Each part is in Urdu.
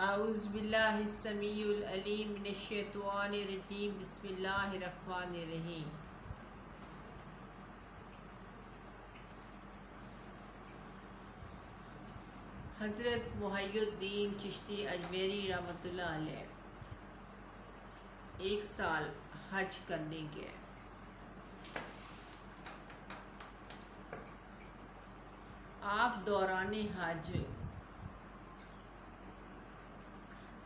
اعوذ باللہ السمیع العلیم من الشیطان الرجیم بسم اللہ الرحمن الرحیم۔ حضرت محی الدین چشتی اجمیری رحمۃ اللہ علیہ 1 سال حج کرنے گئے۔ آپ دوران حج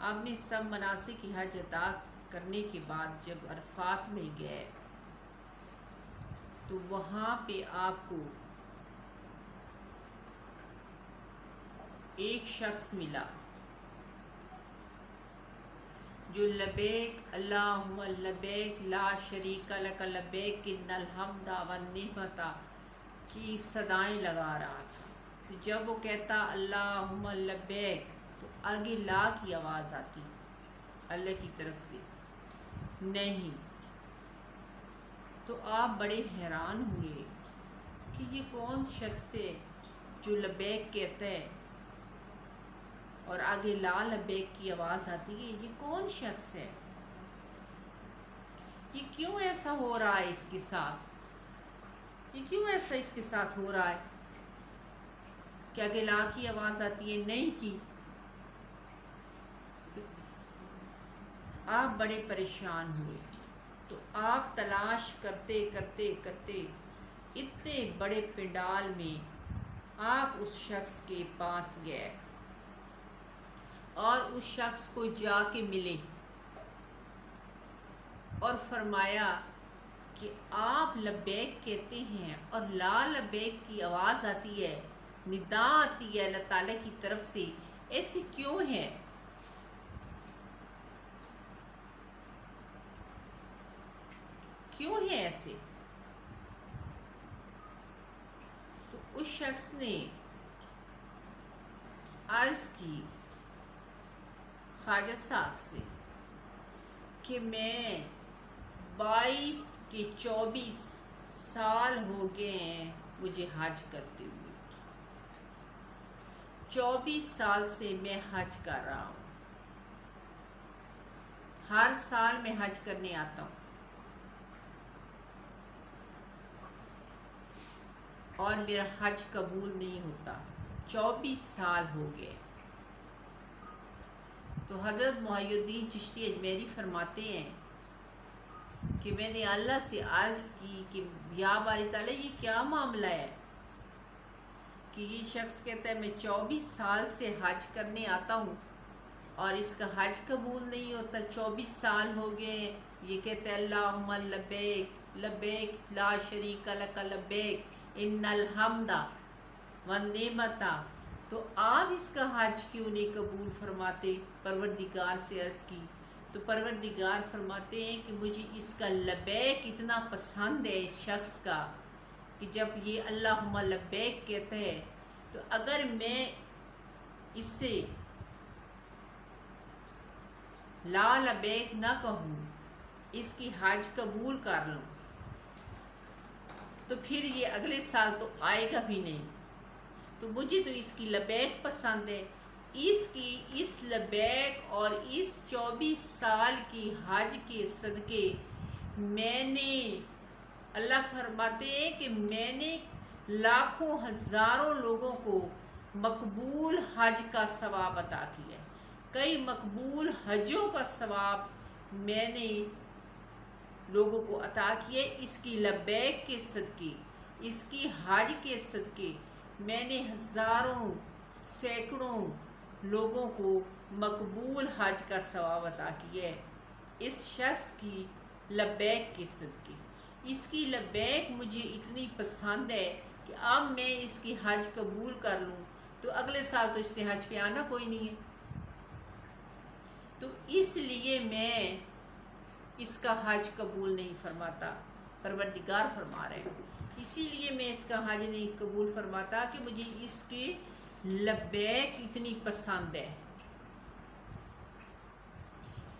آپ نے سب مناسک کی حج ادا کرنے کے بعد جب عرفات میں گئے تو وہاں پہ آپ کو ایک شخص ملا جو لبیک اللہم لبیک لا شریک لک لبیک ان الحمد والنعمت کی صدائیں لگا رہا تھا۔ تو جب وہ کہتا اللہم لبیک تو آگے لا کی آواز آتی اللہ کی طرف سے نہیں، تو آپ بڑے حیران ہوئے کہ یہ کون شخص ہے جو لبیک کہتا ہے اور آگے لا لبیک کی آواز آتی ہے، یہ کون شخص ہے؟ یہ کیوں ایسا ہو رہا ہے اس کے ساتھ؟ یہ کیوں ایسا اس کے ساتھ ہو رہا ہے کہ آگے لا کی آواز آتی ہے نہیں کی؟ تو آپ بڑے پریشان ہوئے، تو آپ تلاش کرتے کرتے کرتے اتنے بڑے پنڈال میں آپ اس شخص کے پاس گئے اور اس شخص کو جا کے ملے اور فرمایا کہ آپ لبیک کہتے ہیں اور لا لبیک کی آواز آتی ہے، ندا آتی ہے اللہ تعالیٰ کی طرف سے، ایسی کیوں ہے؟ کیوں ہے ایسے؟ تو اس شخص نے عرض کی خواجہ صاحب سے کہ میں 22 کے 24 سال ہو گئے ہیں مجھے حج کرتے ہوئے، 24 سال سے میں حج کر رہا ہوں، ہر سال میں حج کرنے آتا ہوں اور میرا حج قبول نہیں ہوتا، 24 سال ہو گئے۔ تو حضرت محی الدین چشتی اجمیری فرماتے ہیں کہ میں نے اللہ سے عرض کی کہ یا باری تعالیٰ یہ کیا معاملہ ہے کہ یہ شخص کہتا ہے میں 24 سال سے حج کرنے آتا ہوں اور اس کا حج قبول نہیں ہوتا، 24 سال ہو گئے، یہ کہتا ہے اللہم لبیک لبیک لا شریک لک لبیک ان الحمد والنعمت، تو آپ اس کا حج کیوں نہیں قبول فرماتے؟ پروردگار سے عرض کی تو پروردگار فرماتے ہیں کہ مجھے اس کا لبیک اتنا پسند ہے اس شخص کا کہ جب یہ اللہم لبیک کہتا ہے تو اگر میں اس سے لا لبیک نہ کہوں، اس کی حج قبول کر لوں تو پھر یہ اگلے سال تو آئے گا بھی نہیں، تو مجھے تو اس کی لبیک پسند ہے، اس لبیک اور اس 24 سال کی حج کے صدقے میں نے، اللہ فرماتے ہیں کہ میں نے لاکھوں ہزاروں لوگوں کو مقبول حج کا ثواب عطا کیا ہے، کئی مقبول حجوں کا ثواب میں نے لوگوں کو عطا کیے، اس کی لبیک کے صدقے، اس کی حج کے صدقے میں نے ہزاروں سینکڑوں لوگوں کو مقبول حج کا ثواب عطا کیا ہے، اس شخص کی لبیک کے صدقے۔ اس کی لبیک مجھے اتنی پسند ہے کہ اب میں اس کی حج قبول کر لوں تو اگلے سال تو اس نے حج پہ آنا کوئی نہیں ہے، تو اس لیے میں اس کا حج قبول نہیں فرماتا، پروردگار فرما رہے ہیں اسی لیے میں اس کا حج نہیں قبول فرماتا کہ مجھے اس کی لبیک اتنی پسند ہے۔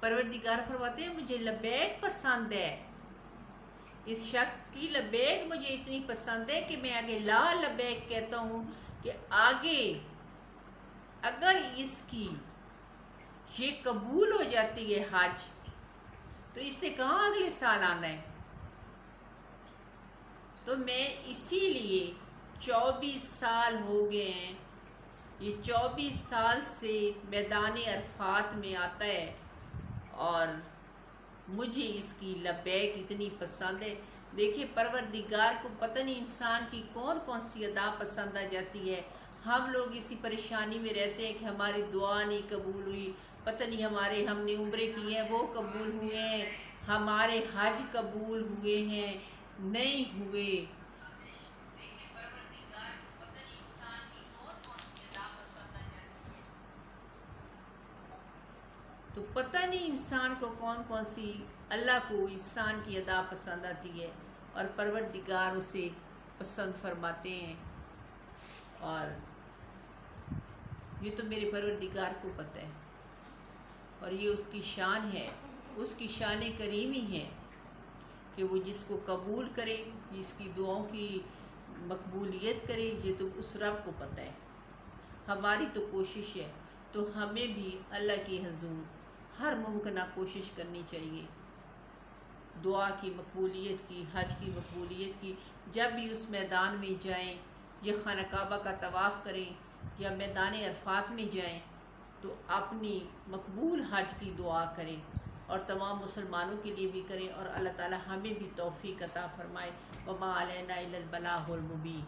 پروردگار فرماتے ہیں مجھے لبیک پسند ہے، اس شخص کی لبیک مجھے اتنی پسند ہے کہ میں آگے لا لبیک کہتا ہوں کہ آگے اگر اس کی یہ قبول ہو جاتی ہے حج، تو اس نے کہاں اگلے سال آنا ہے؟ تو میں اسی لیے 24 سال ہو گئے ہیں، یہ 24 سال سے میدان عرفات میں آتا ہے، اور مجھے اس کی لبیک اتنی پسند ہے۔ دیکھیں پروردگار کو پتہ نہیں انسان کی کون کون سی ادا پسند آ جاتی ہے۔ ہم لوگ اسی پریشانی میں رہتے ہیں کہ ہماری دعا نہیں قبول ہوئی، پتہ نہیں ہم نے عمرے کیے ہیں وہ قبول ہوئے ہیں، ہمارے حج قبول ہوئے ہیں نہیں ہوئے۔ تو پتہ نہیں انسان کو کون کون سی، اللہ کو انسان کی ادا پسند آتی ہے اور پروردگار اسے پسند فرماتے ہیں، اور یہ تو میرے پروردگار کو پتہ ہے، اور یہ اس کی شان ہے، اس کی شان کریمی ہے کہ وہ جس کو قبول کرے، جس کی دعاؤں کی مقبولیت کرے، یہ تو اس رب کو پتہ ہے۔ ہماری تو کوشش ہے، تو ہمیں بھی اللہ کے حضور ہر ممکنہ کوشش کرنی چاہیے، دعا کی مقبولیت کی، حج کی مقبولیت کی۔ جب بھی اس میدان میں جائیں، یا خانہ کعبہ کا طواف کریں یا میدان عرفات میں جائیں، تو اپنی مقبول حج کی دعا کریں، اور تمام مسلمانوں کے لیے بھی کریں، اور اللہ تعالی ہمیں بھی توفیق عطا فرمائے۔ وما علینا الا البلاغ المبین۔